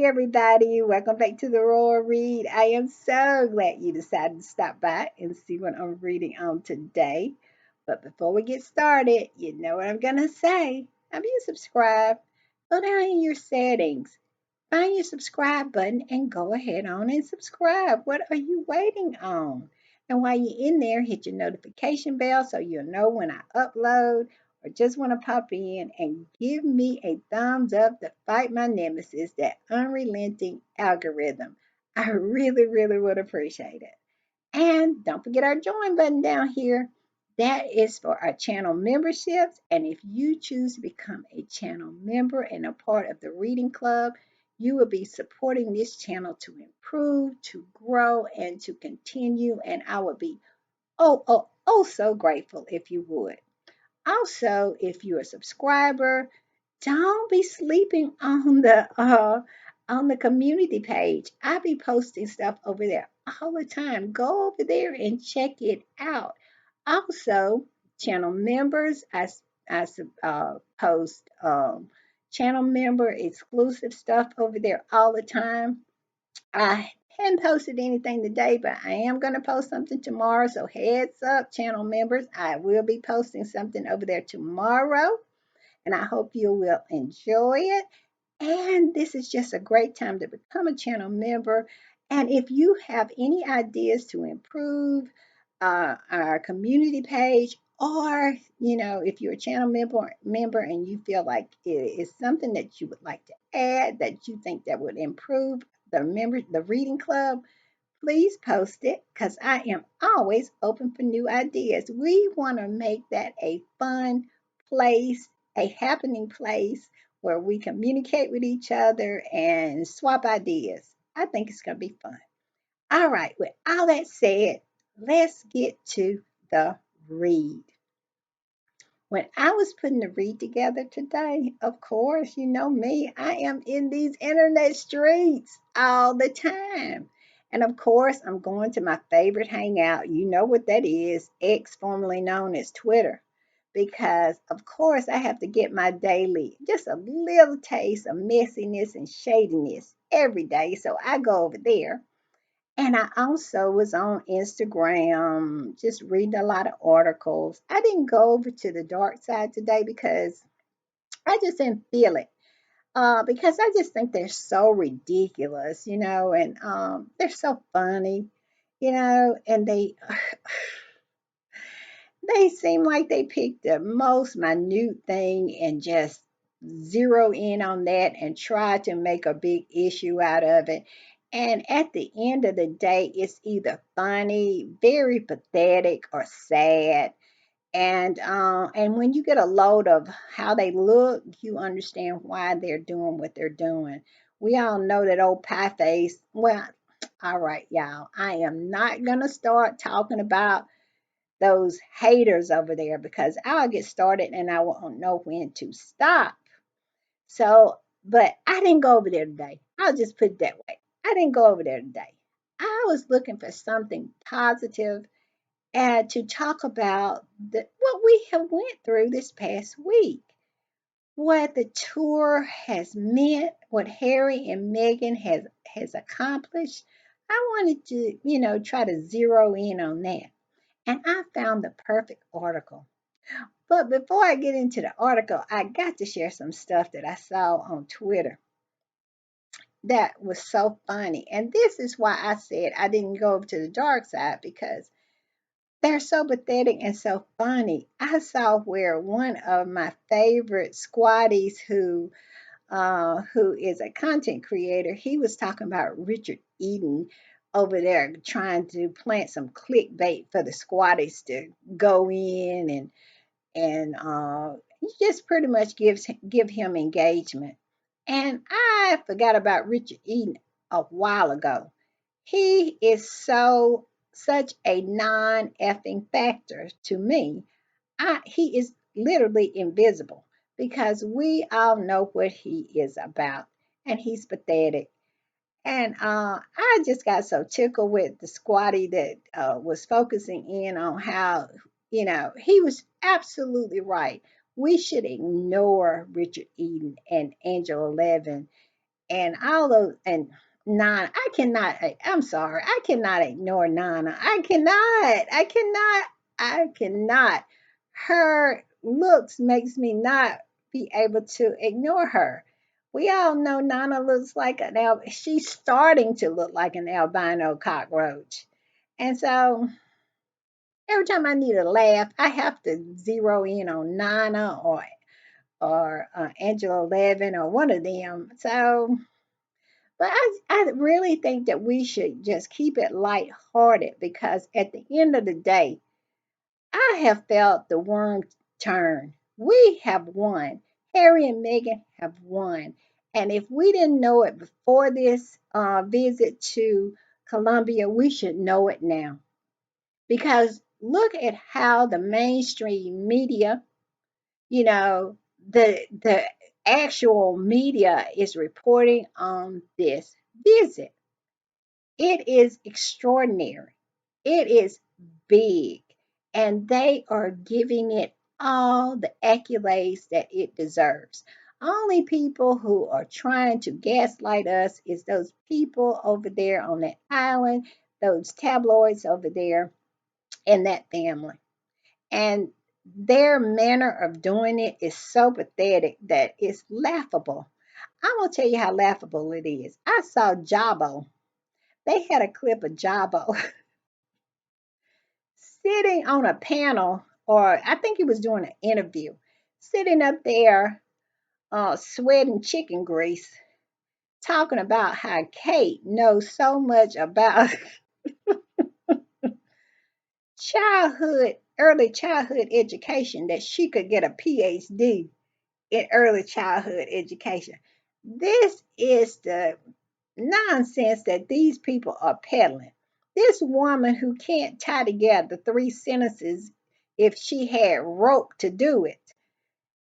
everybody. Welcome back to the Royal Read. I am so glad you decided to stop by and see what I'm reading on today. But before we get started, you know what I'm going to say. Have you subscribed? Go down in your settings, find your subscribe button, and go ahead on and subscribe. What are you waiting on? And while you're in there, hit your notification bell so you'll know when I upload or just want to pop in and give me a thumbs up to fight my nemesis, that unrelenting algorithm. I really, really would appreciate it. And don't forget our join button down here. That is for our channel memberships. And if you choose to become a channel member and a part of the reading club, you will be supporting this channel to improve, to grow, and to continue. And I would be so grateful if you would. Also, if you're a subscriber, don't be sleeping on the community page. I be posting stuff over there all the time. Go over there and check it out. Also, channel members, I post channel member exclusive stuff over there all the time. I hadn't posted anything today, but I am going to post something tomorrow. So heads up, channel members, I will be posting something over there tomorrow, and I hope you will enjoy it. And this is just a great time to become a channel member. And if you have any ideas to improve our community page, or if you're a channel member and you feel like it is something that you would like to add, that you think that would improve the reading club, please post it, because I am always open for new ideas. We want to make that a fun place, a happening place where we communicate with each other and swap ideas. I think it's going to be fun. All right, with all that said, let's get to the read. When I was putting the read together today, of course, you know me, I am in these internet streets all the time. And of course, I'm going to my favorite hangout. You know what that is, X, formerly known as Twitter. Because, of course, I have to get my daily, just a little taste of messiness and shadiness every day. So I go over there. And I also was on Instagram, just reading a lot of articles. I didn't go over to the dark side today because I just didn't feel it. Because I just think they're so ridiculous, and they're so funny, and they seem like they picked the most minute thing and just zero in on that and try to make a big issue out of it. And at the end of the day, it's either funny, very pathetic, or sad. And when you get a load of how they look, you understand why they're doing what they're doing. We all know that old pie face. Well, all right, y'all. I am not gonna start talking about those haters over there, because I'll get started and I won't know when to stop. So, but I didn't go over there today. I'll just put it that way. I didn't go over there today. I was looking for something positive and to talk about what we have went through this past week, what the tour has meant, what Harry and Meghan has accomplished. I wanted to, try to zero in on that. And I found the perfect article. But before I get into the article, I got to share some stuff that I saw on Twitter that was so funny. And this is why I said I didn't go over to the dark side, because they're so pathetic and so funny. I saw where one of my favorite squatties who is a content creator, he was talking about Richard Eden over there trying to plant some clickbait for the squatties to go in and just pretty much give him engagement. And I forgot about Richard Eden a while ago. He is such a non-effing factor to me. He is literally invisible, because we all know what he is about, and he's pathetic. And I just got so tickled with the squatty that was focusing in on how, he was absolutely right. We should ignore Richard Eden and Angela Levin and all those and Nana. I cannot. I'm sorry. I cannot ignore Nana. I cannot. Her looks makes me not be able to ignore her. We all know Nana looks like she's starting to look like an albino cockroach. And so every time I need a laugh, I have to zero in on Nana or Angela Levin or one of them. So, but I really think that we should just keep it lighthearted because at the end of the day, I have felt the worm turn. We have won. Harry and Meghan have won. And if we didn't know it before this visit to Colombia, we should know it now. Because look at how the mainstream media, you know, the actual media is reporting on this visit. It is extraordinary. It is big. And they are giving it all the accolades that it deserves. Only people who are trying to gaslight us is those people over there on that island, those tabloids over there, and that family. And their manner of doing it is so pathetic that it's laughable. I'm going to tell you how laughable it is. I saw Jabo. They had a clip of Jabo sitting on a panel, or I think he was doing an interview, sitting up there, sweating chicken grease, talking about how Kate knows so much about early childhood education that she could get a PhD in early childhood education. This is the nonsense that these people are peddling. This woman who can't tie together three sentences if she had rope to do it.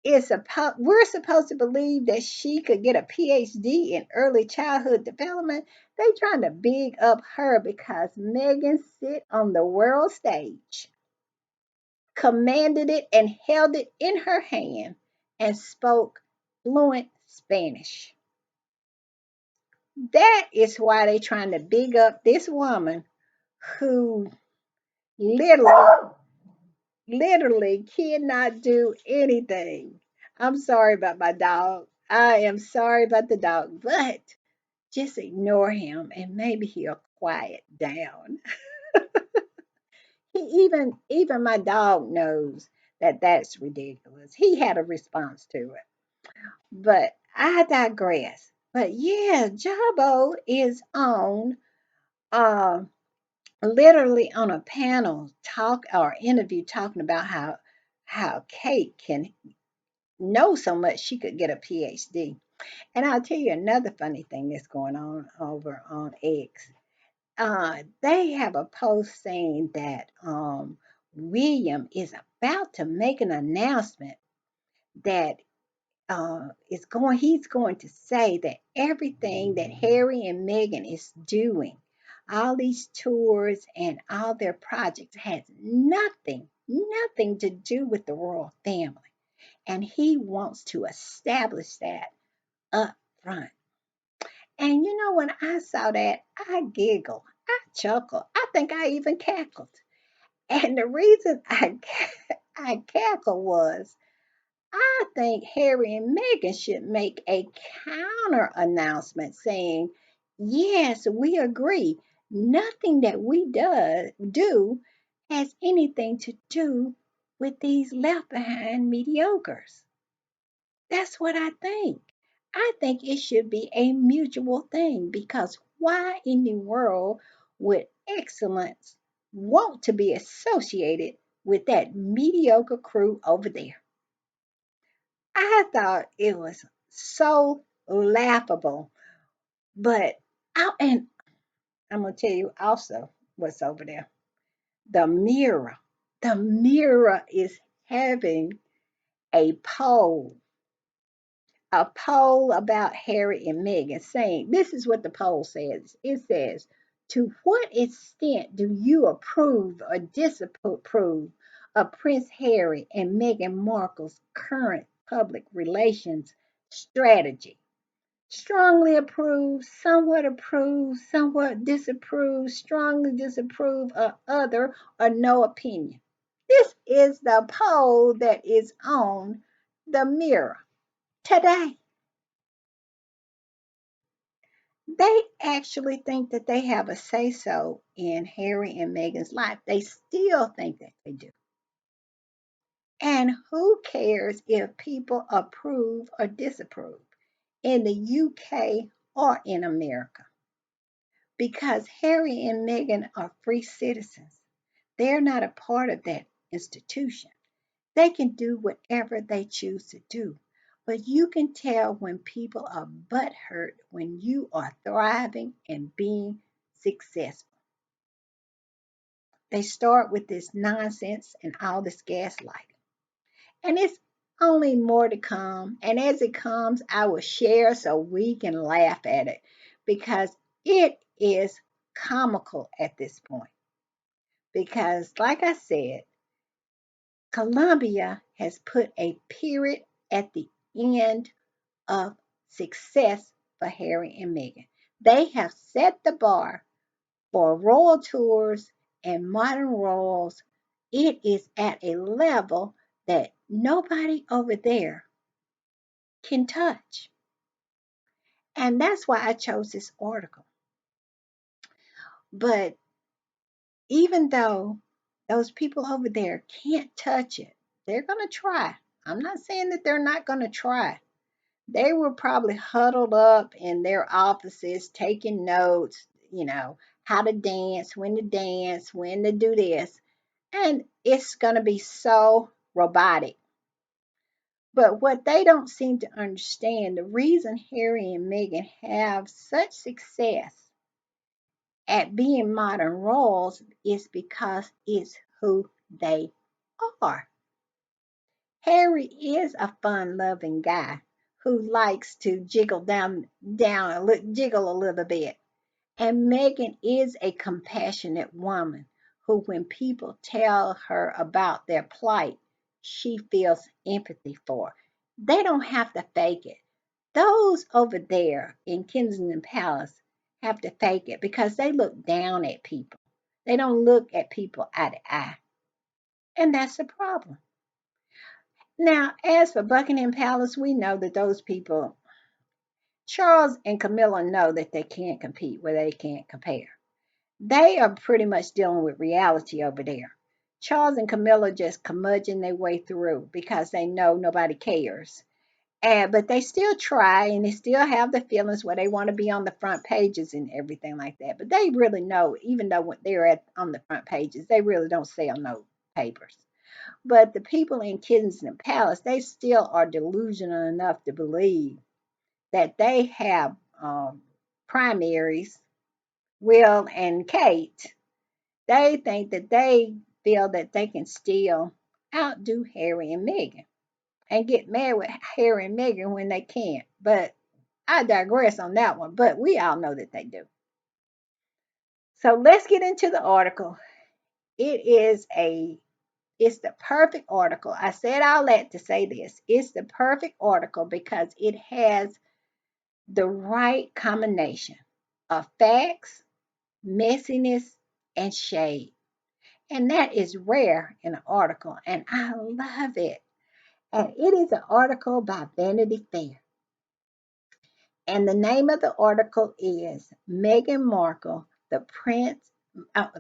We're supposed to believe that she could get a PhD in early childhood development. They trying to big up her because Megan sit on the world stage, commanded it and held it in her hand, and spoke fluent Spanish. That is why they trying to big up this woman who literally, literally cannot do anything. I'm sorry about my dog. I am sorry about the dog, but just ignore him and maybe he'll quiet down. Even my dog knows that that's ridiculous. He had a response to it. But I digress. But yeah, Jabo is on uh, literally on a panel talk or interview talking about how Kate can know so much she could get a PhD. And I'll tell you another funny thing that's going on over on X. They have a post saying that William is about to make an announcement that he's going to say that everything that Harry and Meghan is doing, all these tours and all their projects, has nothing to do with the royal family. And he wants to establish that up front. And you know, when I saw that, I giggled, I chuckled, I think I even cackled. And the reason I cackled was I think Harry and Meghan should make a counter announcement saying, yes, we agree. Nothing that we do has anything to do with these left behind mediocres. That's what I think. I think it should be a mutual thing because why in the world would excellence want to be associated with that mediocre crew over there? I thought it was so laughable. But and I'm gonna tell you also what's over there. The Mirror. The Mirror is having a poll about Harry and Meghan, saying this is what the poll says. It says, to what extent do you approve or disapprove of Prince Harry and Meghan Markle's current public relations strategy? Strongly approve, somewhat disapprove, strongly disapprove, or other, or no opinion. This is the poll that is on the mirror today. They actually think that they have a say so in Harry and Meghan's life. They still think that they do. And who cares if people approve or disapprove in the UK or in America? Because Harry and Meghan are free citizens. They're not a part of that institution. They can do whatever they choose to do. But you can tell when people are butthurt when you are thriving and being successful. They start with this nonsense and all this gaslighting. And it's only more to come. And as it comes, I will share so we can laugh at it because it is comical at this point. Because, like I said, Colombia has put a period at the end of success for Harry and Meghan. They have set the bar for royal tours and modern royals. It is at a level that nobody over there can touch. And that's why I chose this article. But even though those people over there can't touch it, they're going to try. I'm not saying that they're not going to try. They were probably huddled up in their offices taking notes, how to dance, when to do this. And it's going to be so robotic. But what they don't seem to understand, the reason Harry and Meghan have such success at being modern royals is because it's who they are. Harry is a fun-loving guy who likes to jiggle a little bit. And Meghan is a compassionate woman who, when people tell her about their plight, she feels empathy for. They don't have to fake it. Those over there in Kensington Palace have to fake it because they look down at people. They don't look at people eye to eye. And that's the problem. Now, as for Buckingham Palace, we know that those people, Charles and Camilla, know that they can't compete where they can't compare. They are pretty much dealing with reality over there. Charles and Camilla just curmudgeon their way through because they know nobody cares. But they still try and they still have the feelings where they want to be on the front pages and everything like that. But they really know, even though when they're on the front pages, they really don't sell no papers. But the people in Kensington Palace, they still are delusional enough to believe that they have primaries, Will and Kate. They think that they feel that they can still outdo Harry and Meghan and get mad with Harry and Meghan when they can't. But I digress on that one. But we all know that they do. So let's get into the article. It is it's the perfect article. I said all that to say this. It's the perfect article because it has the right combination of facts, messiness, and shade. And that is rare in an article, and I love it. And it is an article by Vanity Fair. And the name of the article is Meghan Markle, the Prince,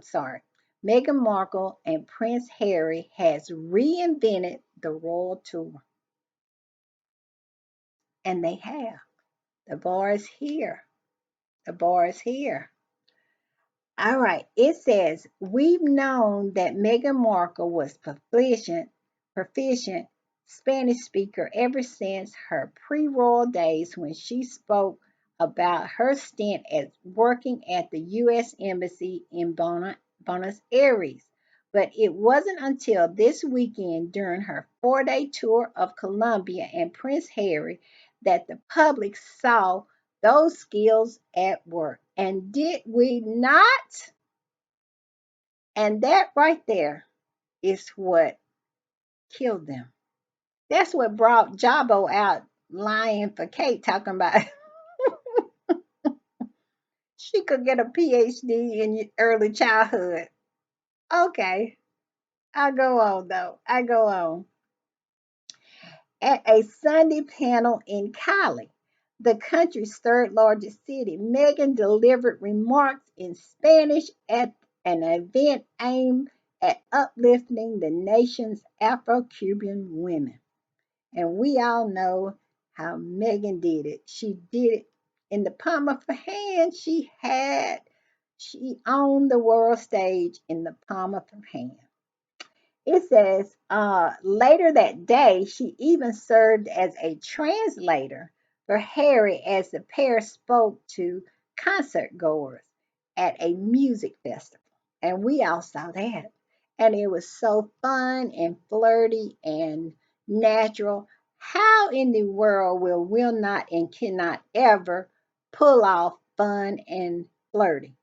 sorry, Meghan Markle and Prince Harry has reinvented the royal tour. And they have. The bar is here. The bar is here. All right. It says, we've known that Meghan Markle was proficient Spanish speaker ever since her pre-royal days when she spoke about her stint at working at the U.S. Embassy in Buenos Aires. But it wasn't until this weekend during her 4-day tour of Colombia and Prince Harry that the public saw those skills at work. And did we not? And that right there is what killed them. That's what brought Jabo out lying for Kate, talking about She could get a PhD in early childhood. Okay, I go on though. I go on. At a Sunday panel in Cali, the country's third largest city, Meghan delivered remarks in Spanish at an event aimed at uplifting the nation's Afro Cuban women. And we all know how Megan did it. She did it in the palm of her hand. She owned the world stage in the palm of her hand. It says later that day, she even served as a translator for Harry as the pair spoke to concert goers at a music festival. And we all saw that. And it was so fun and flirty and natural. How in the world will not and cannot ever pull off fun and flirty?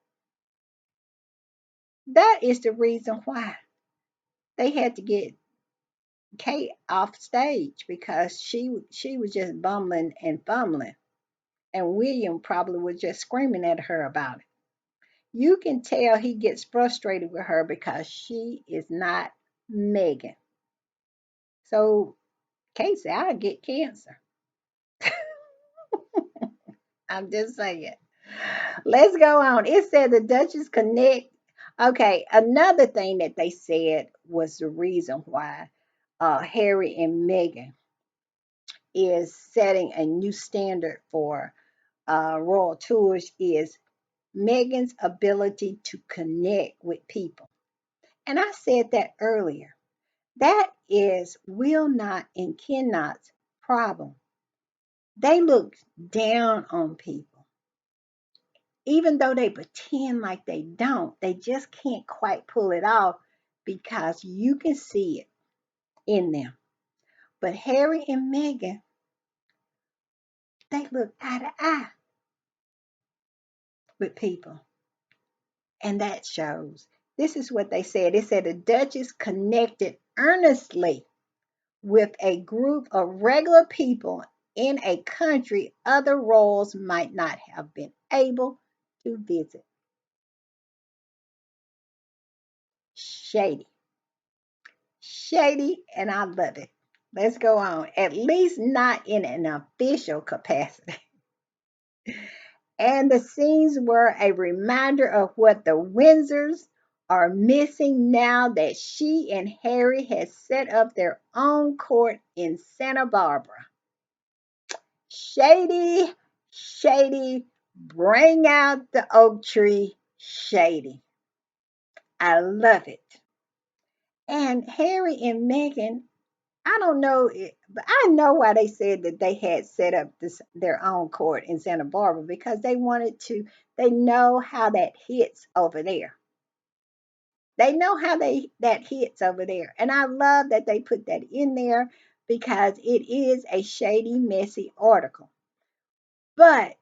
That is the reason why they had to get Kate off stage because she was just bumbling and fumbling, and William probably was just screaming at her about it. You can tell he gets frustrated with her because she is not Megan. So Kate said, "I'll get cancer." I'm just saying. Let's go on. It said the Duchess connect. Okay, another thing that they said was the reason why Harry and Meghan is setting a new standard for royal tours is Megan's ability to connect with people. And I said that earlier. That is will not and cannot's problem. They look down on people. Even though they pretend like they don't, they just can't quite pull it off because you can see it in them. But Harry and Meghan, they look eye to eye with people. And that shows. This is what they said. It said the Duchess connected earnestly with a group of regular people in a country other royals might not have been able to visit. Shady. Shady, and I love it. Let's go on. At least not in an official capacity. And the scenes were a reminder of what the Windsors are missing now that she and Harry had set up their own court in Santa Barbara. Shady, shady, bring out the oak tree, shady. I love it. And Harry and Meghan, I don't know, but I know why they said that they had set up their own court in Santa Barbara because they wanted to. They know how that hits over there. They know how that hits over there, and I love that they put that in there because it is a shady, messy article. But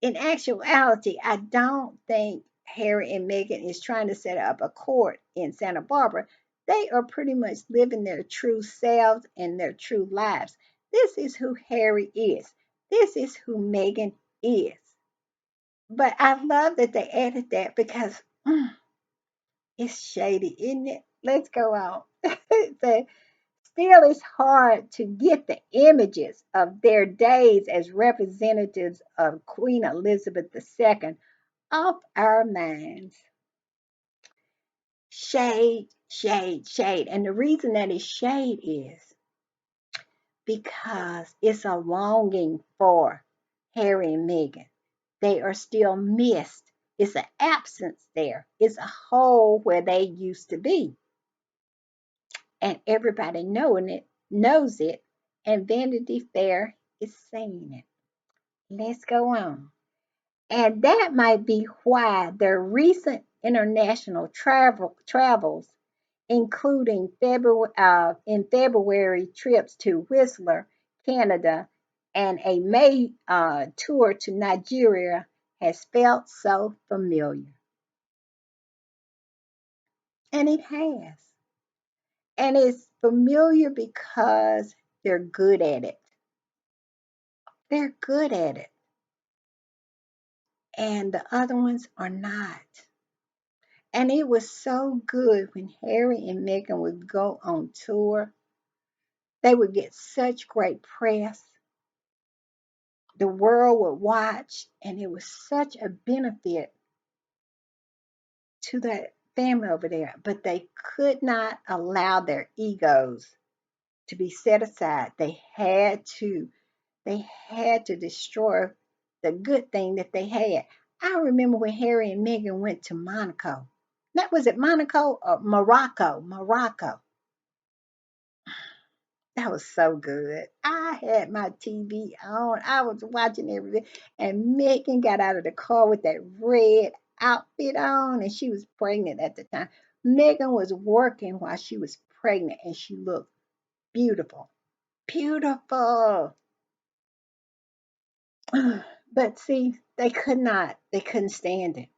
in actuality, I don't think Harry and Meghan is trying to set up a court in Santa Barbara. They are pretty much living their true selves and their true lives. This is who Harry is. This is who Meghan is. But I love that they added that because it's shady, isn't it? Let's go on. Still, it's hard to get the images of their days as representatives of Queen Elizabeth II off our minds. Shade, shade, shade. And the reason that it's shade is because it's a longing for Harry and Meghan. They are still missed. It's an absence there. It's a hole where they used to be. And everybody knowing it knows it. And Vanity Fair is saying it. Let's go on. And that might be why their recent international travels, including in February trips to Whistler, Canada, and a May tour to Nigeria, has felt so familiar. And it has. And it's familiar because they're good at it. They're good at it. and the other ones are not. And it was so good when Harry and Meghan would go on tour. They would get such great press. The world would watch, and it was such a benefit to that family over there. But they could not allow their egos to be set aside. They had to destroy the good thing that they had. I remember when Harry and Meghan went to Monaco. That was it Monaco or Morocco? Morocco. That was so good. I had my TV on. I was watching everything. And Megan got out of the car with that red outfit on, and she was pregnant at the time. Megan was working while she was pregnant, and she looked beautiful. Beautiful. But see, they couldn't stand it.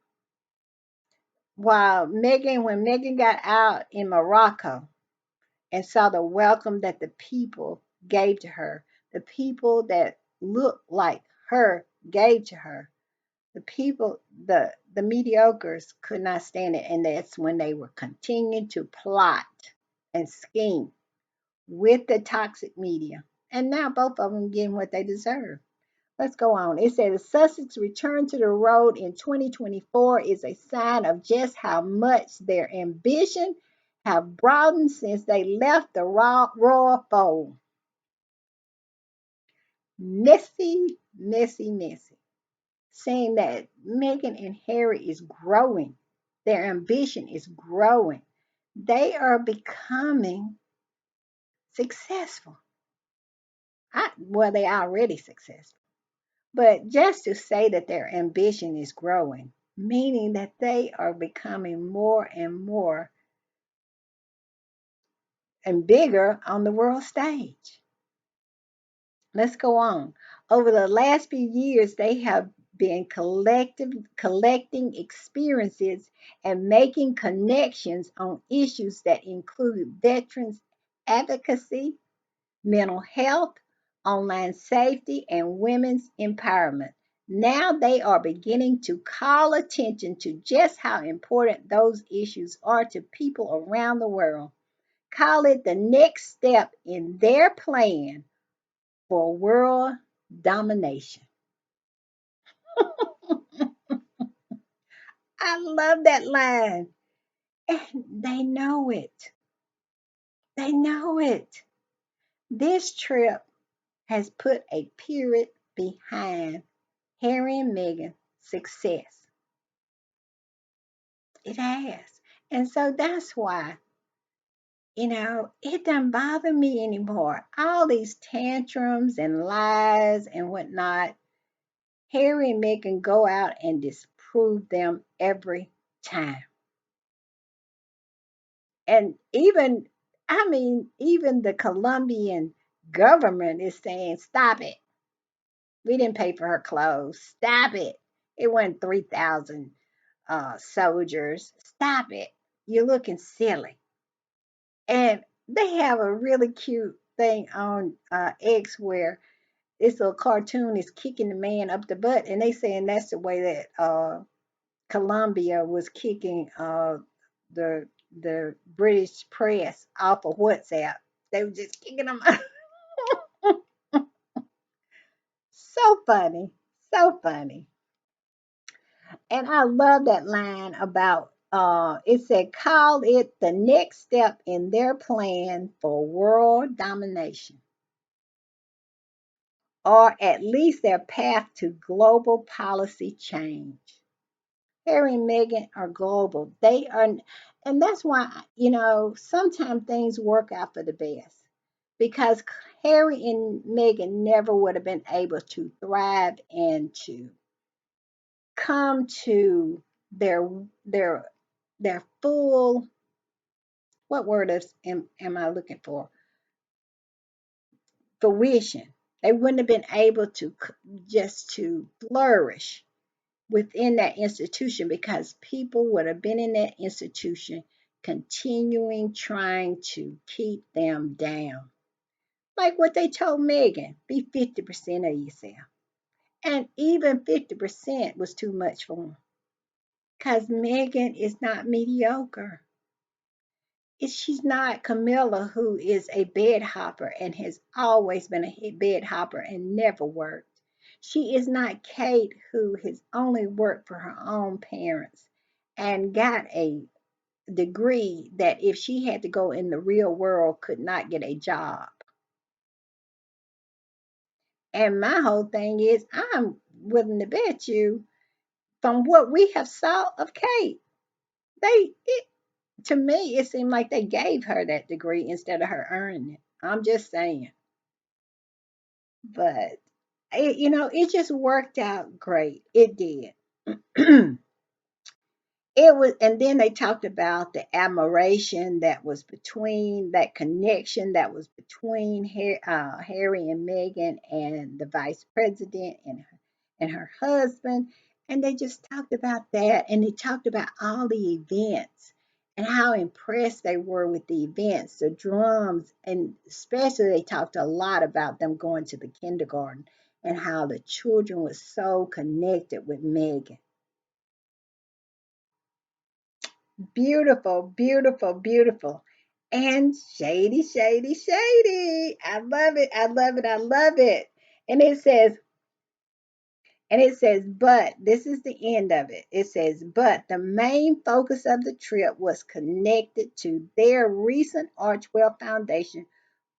When Megan got out in Morocco, and saw the welcome that the people gave to her, the people that looked like her gave to her. The people, the mediocres could not stand it, and that's when they were continuing to plot and scheme with the toxic media. And now both of them getting what they deserve. Let's go on. It says Sussex return to the road in 2024 is a sign of just how much their ambition have broadened since they left the royal fold. Messy, messy, messy. Saying that Meghan and Harry is growing. Their ambition is growing. They are becoming successful. Well, they are already successful. But just to say that their ambition is growing, meaning that they are becoming more and more and bigger on the world stage. Let's go on. Over the last few years, they have been collecting experiences and making connections on issues that include veterans advocacy, mental health, online safety, and women's empowerment. Now they are beginning to call attention to just how important those issues are to people around the world. Call it the next step in their plan for world domination. I love that line. And they know it. They know it. This trip has put a period behind Harry and Meghan's success. It has. And so that's why, it doesn't bother me anymore. All these tantrums and lies and whatnot, Harry and Meghan go out and disprove them every time. And even the Colombian government is saying, stop it. We didn't pay for her clothes. Stop it. It wasn't 3,000 soldiers. Stop it. You're looking silly. And they have a really cute thing on X where this little cartoon is kicking the man up the butt, and they saying that's the way that Colombia was kicking the British press off of WhatsApp. They were just kicking them out. So funny, so funny. And I love that line about it said, call it the next step in their plan for world domination, or at least their path to global policy change. Harry and Meghan are global. They are, and that's why, sometimes things work out for the best because Harry and Meghan never would have been able to thrive and to come to their their their full, what word am I looking for? Fruition. They wouldn't have been able to just to flourish within that institution because people would have been in that institution continuing trying to keep them down. Like what they told Megan, be 50% of yourself. And even 50% was too much for him. Because Megan is not mediocre. She's not Camilla, who is a bed hopper and has always been a bed hopper and never worked. She is not Kate, who has only worked for her own parents and got a degree that if she had to go in the real world could not get a job. And my whole thing is, I'm willing to bet you, from what we have saw of Kate, to me it seemed like they gave her that degree instead of her earning it. I'm just saying. But it just worked out great. It did. It was, and then they talked about the admiration that was between that connection that was between Harry and Meghan and the vice president and her husband. And they just talked about that, and they talked about all the events and how impressed they were with the events, the drums, and especially they talked a lot about them going to the kindergarten and how the children were so connected with Meghan. Beautiful, beautiful, beautiful. And shady, shady, shady. I love it. I love it. I love it. And but this is the end of it. It says, but the main focus of the trip was connected to their recent Archwell Foundation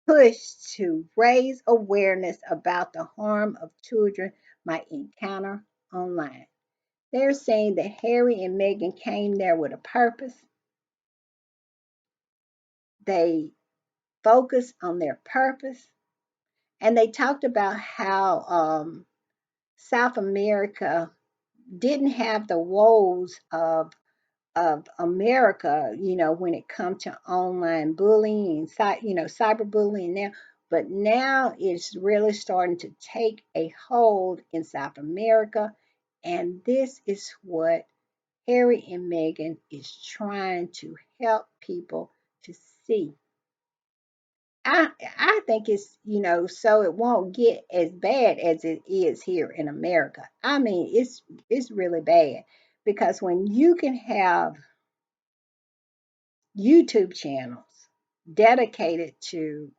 push to raise awareness about the harm of children might encounter online. They're saying that Harry and Meghan came there with a purpose. They focused on their purpose, and they talked about how South America didn't have the woes of America, when it comes to online bullying and cyberbullying now. But now it's really starting to take a hold in South America, and this is what Harry and Meghan is trying to help people to see. I think it's, so it won't get as bad as it is here in America. I mean, it's really bad because when you can have YouTube channels dedicated to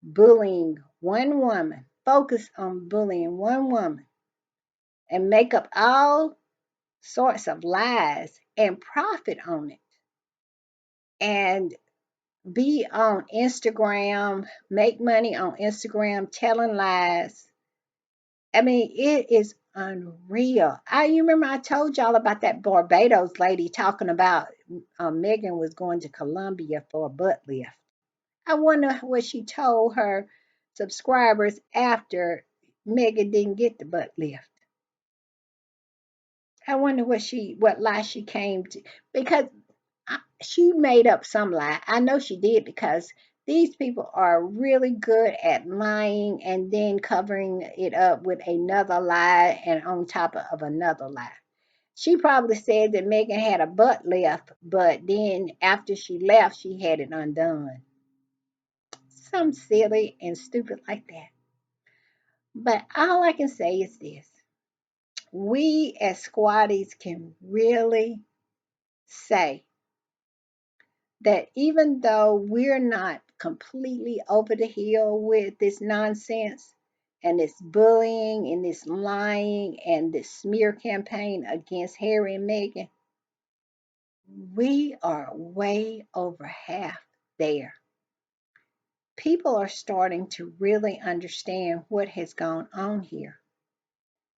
bullying one woman, focus on bullying one woman, and make up all sorts of lies and profit on it, and be on Instagram, make money on Instagram telling lies. I mean, it is unreal. You remember I told y'all about that Barbados lady talking about Megan was going to Colombia for a butt lift. I wonder what she told her subscribers after Megan didn't get the butt lift. I wonder what lie she came to, because she made up some lie. I know she did, because these people are really good at lying and then covering it up with another lie and on top of another lie. She probably said that Megan had a butt lift, but then after she left, she had it undone. Some silly and stupid like that. But all I can say is this: we as squatties can really say that even though we're not completely over the hill with this nonsense and this bullying and this lying and this smear campaign against Harry and Meghan, we are way over half there. People are starting to really understand what has gone on here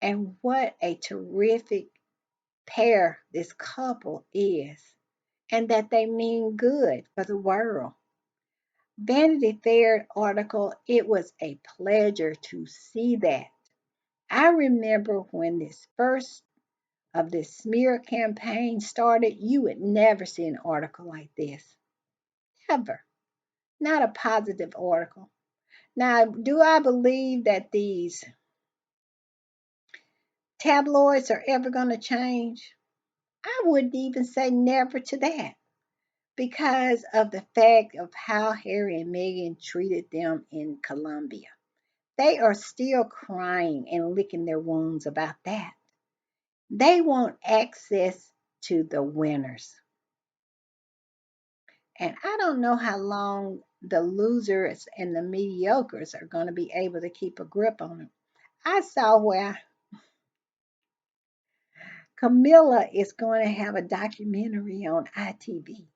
and what a terrific pair this couple is, and that they mean good for the world. Vanity Fair article, it was a pleasure to see that. I remember when this first of this smear campaign started, you would never see an article like this. Ever. Not a positive article. Now, do I believe that these tabloids are ever going to change? I wouldn't even say never to that, because of the fact of how Harry and Meghan treated them in Colombia. They are still crying and licking their wounds about that. They want access to the winners. And I don't know how long the losers and the mediocres are going to be able to keep a grip on them. I saw where Camilla is going to have a documentary on ITV.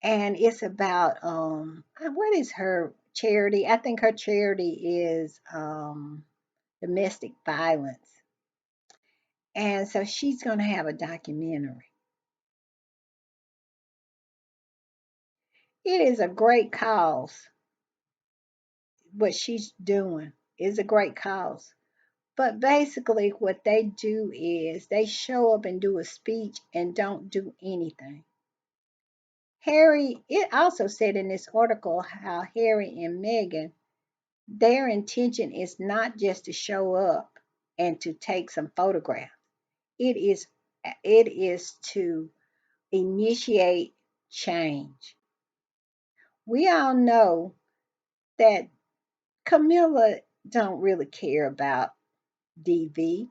And it's about what is her charity? I think her charity is domestic violence. And so she's going to have a documentary. It is a great cause. What she's doing is a great cause. But basically, what they do is they show up and do a speech and don't do anything. Harry, it also said in this article how Harry and Meghan, their intention is not just to show up and to take some photographs. It is it is to initiate change. We all know that Camilla don't really care about DV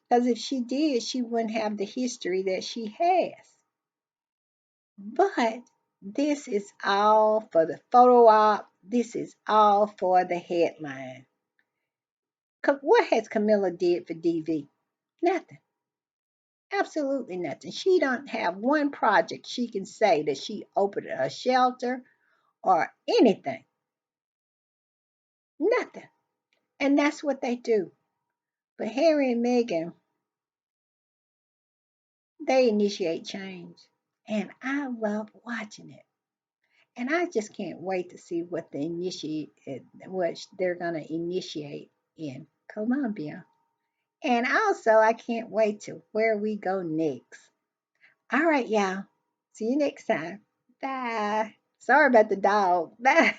because if she did, she wouldn't have the history that she has. But this is all for the photo op. This is all for the headline. What has Camilla did for DV? Nothing. Absolutely nothing. She don't have one project she can say that she opened a shelter or anything. Nothing. And that's what they do. But Harry and Meghan, they initiate change. And I love watching it. And I just can't wait to see what they're gonna initiate in Colombia. And also I can't wait to where we go next. All right, y'all. See you next time. Bye. Sorry about the dog. Bye.